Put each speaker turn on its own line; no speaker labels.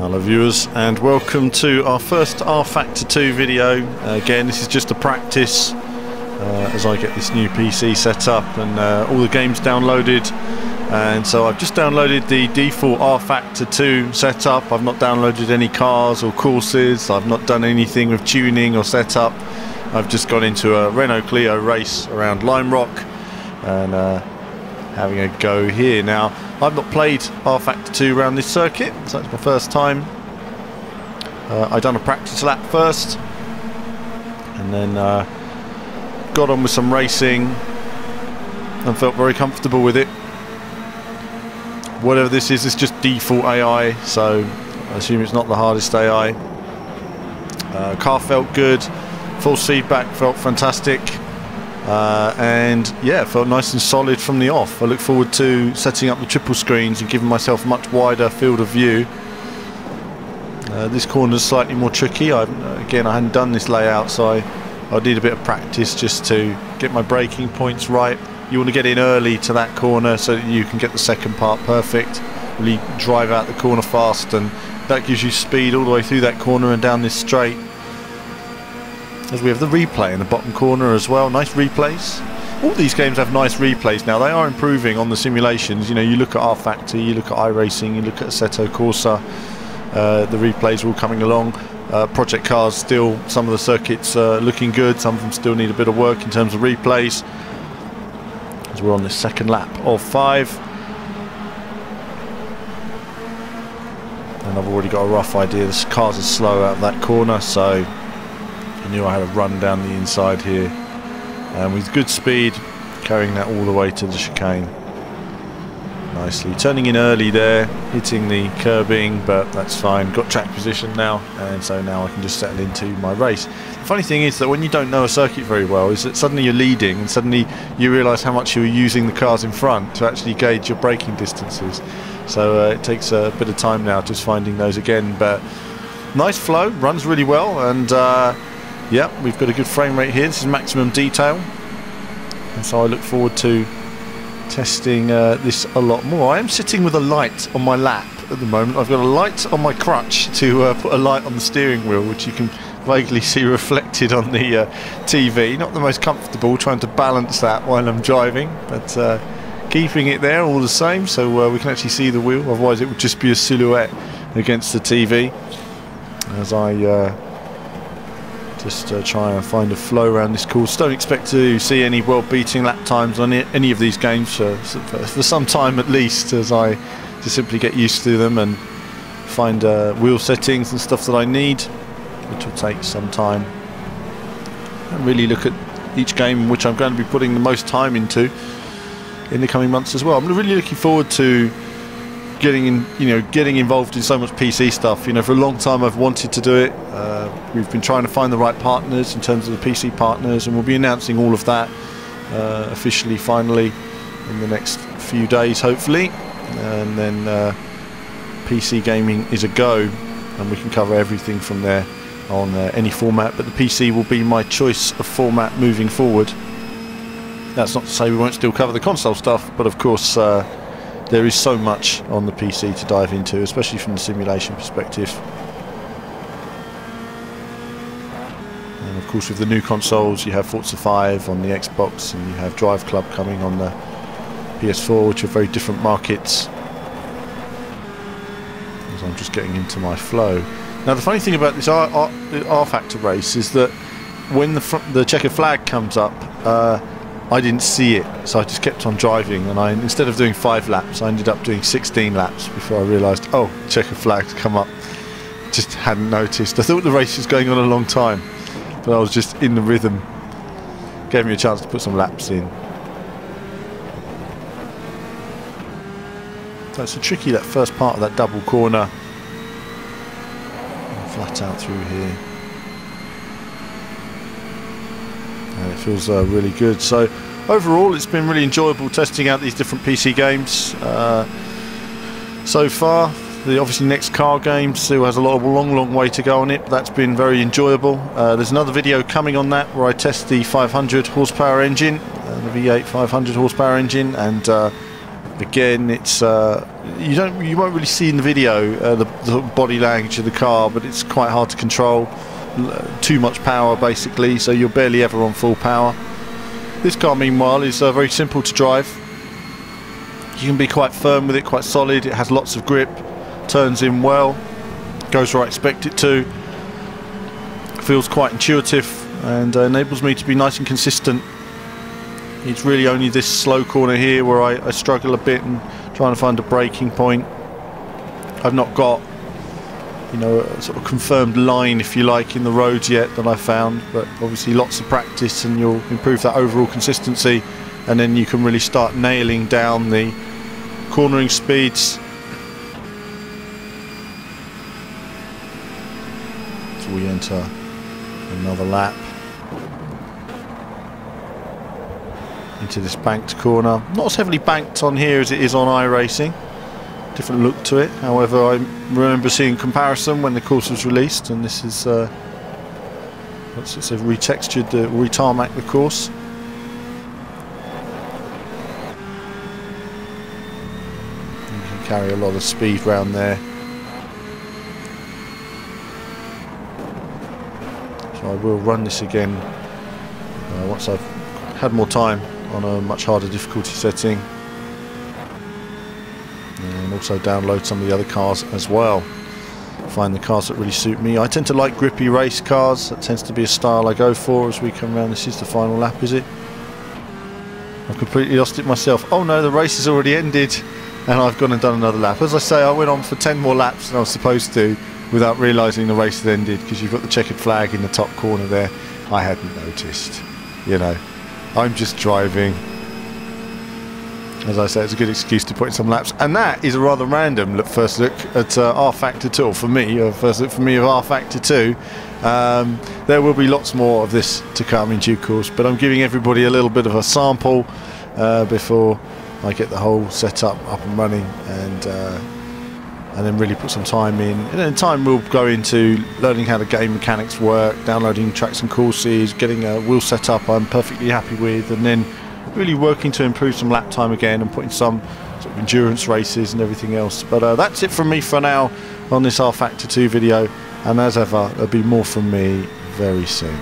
Hello viewers, and welcome to our first RFactor 2 video. Again, this is just a practice as I get this new PC set up and all the games downloaded. And so I've just downloaded the default RFactor 2 setup. I've not downloaded any cars or courses. I've not done anything with tuning or setup. I've just gone into a Renault Clio race around Lime Rock and having a go here. Now, I've not played RFactor 2 around this circuit, so it's my first time. I done a practice lap first, and then got on with some racing and felt very comfortable with it. Whatever this is, it's just default AI, so I assume it's not the hardest AI. Car felt good, force feedback felt fantastic. And yeah, felt nice and solid from the off. I look forward to setting up the triple screens and giving myself a much wider field of view. This corner is slightly more tricky. Again, I hadn't done this layout, so I need a bit of practice just to get my braking points right. You want to get in early to that corner so that you can get the second part perfect, really drive out the corner fast, and that gives you speed all the way through that corner and down this straight. As we have the replay in the bottom corner as well, nice replays. All these games have nice replays now. They are improving on the simulations. You know, you look at RFactor, you look at iRacing, you look at Assetto Corsa. The replays are all coming along. Project Cars still, some of the circuits looking good. Some of them still need a bit of work in terms of replays. As we're on the second lap of 5. And I've already got a rough idea. The cars are slow out of that corner, so I knew I had a run down the inside here, and with good speed carrying that all the way to the chicane nicely, turning in early there, hitting the curbing, but that's fine. Got track position now, and so now I can just settle into my race. The funny thing is that when you don't know a circuit very well, is that suddenly you're leading and suddenly you realise how much you're using the cars in front to actually gauge your braking distances. So it takes a bit of time now just finding those again, but nice flow, runs really well, and yeah, we've got a good frame rate here. This is maximum detail, and so I look forward to testing this a lot more. I am sitting with a light on my lap at the moment. I've got a light on my crutch to put a light on the steering wheel, which you can vaguely see reflected on the TV. Not the most comfortable, trying to balance that while I'm driving, but keeping it there all the same, so we can actually see the wheel. Otherwise it would just be a silhouette against the TV as I just try and find a flow around this course. Don't expect to see any world-beating lap times on any of these games for some time at least, as I just simply get used to them and find wheel settings and stuff that I need, which will take some time. And really look at each game which I'm going to be putting the most time into in the coming months as well. I'm really looking forward to getting involved in so much PC stuff. You know, for a long time I've wanted to do it. We've been trying to find the right partners in terms of the PC partners, and we'll be announcing all of that officially, finally, in the next few days, hopefully. And then PC gaming is a go, and we can cover everything from there on any format. But the PC will be my choice of format moving forward. That's not to say we won't still cover the console stuff, but of course there is so much on the PC to dive into, especially from the simulation perspective. And of course with the new consoles you have Forza 5 on the Xbox, and you have Drive Club coming on the PS4, which are very different markets. As I'm just getting into my flow. Now the funny thing about this RFactor race is that when the checkered flag comes up, I didn't see it, so I just kept on driving, and instead of doing 5 laps I ended up doing 16 laps before I realised, oh, checkered flag's come up. Just hadn't noticed. I thought the race was going on a long time, but I was just in the rhythm. Gave me a chance to put some laps in. So it's tricky, that first part of that double corner. Flat out through here. And it feels really good. So overall it's been really enjoyable testing out these different PC games so far. The obviously next car game still has a long way to go on it, but that's been very enjoyable. There's another video coming on that where I test the 500 horsepower engine, the V8 500 horsepower engine, and Again, it's you won't really see in the video the body language of the car, but it's quite hard to control. Too much power basically, so you're barely ever on full power. This car meanwhile is very simple to drive. You can be quite firm with it, quite solid. It has lots of grip, turns in well, goes where I expect it to, feels quite intuitive, and enables me to be nice and consistent. It's really only this slow corner here where I struggle a bit and trying to find a braking point. I've not got, you know, a sort of confirmed line, if you like, in the roads yet that I've found, but obviously lots of practice and you'll improve that overall consistency, and then you can really start nailing down the cornering speeds. So we enter another lap into this banked corner. Not as heavily banked on here as it is on iRacing. Different look to it. However, I remember seeing comparison when the course was released, and this is it's a retextured, retarmac the course. You can carry a lot of speed round there. So I will run this again once I've had more time on a much harder difficulty setting, and also download some of the other cars as well. Find the cars that really suit me. I tend to like grippy race cars. That tends to be a style I go for as we come around. This is the final lap, is it? I've completely lost it myself. Oh no, the race has already ended and I've gone and done another lap. As I say, I went on for 10 more laps than I was supposed to without realising the race had ended, because you've got the checkered flag in the top corner there. I hadn't noticed, you know. I'm just driving. As I say, it's a good excuse to put in some laps, and that is a rather random first look at RFactor 2, or for me, first look for me of RFactor 2. There will be lots more of this to come in due course, but I'm giving everybody a little bit of a sample before I get the whole setup up and running, and then really put some time in. And then time will go into learning how the game mechanics work, downloading tracks and courses, getting a wheel setup I'm perfectly happy with, and then really working to improve some lap time again and putting some sort of endurance races and everything else. But that's it from me for now on this RFactor 2 video, and as ever, there'll be more from me very soon.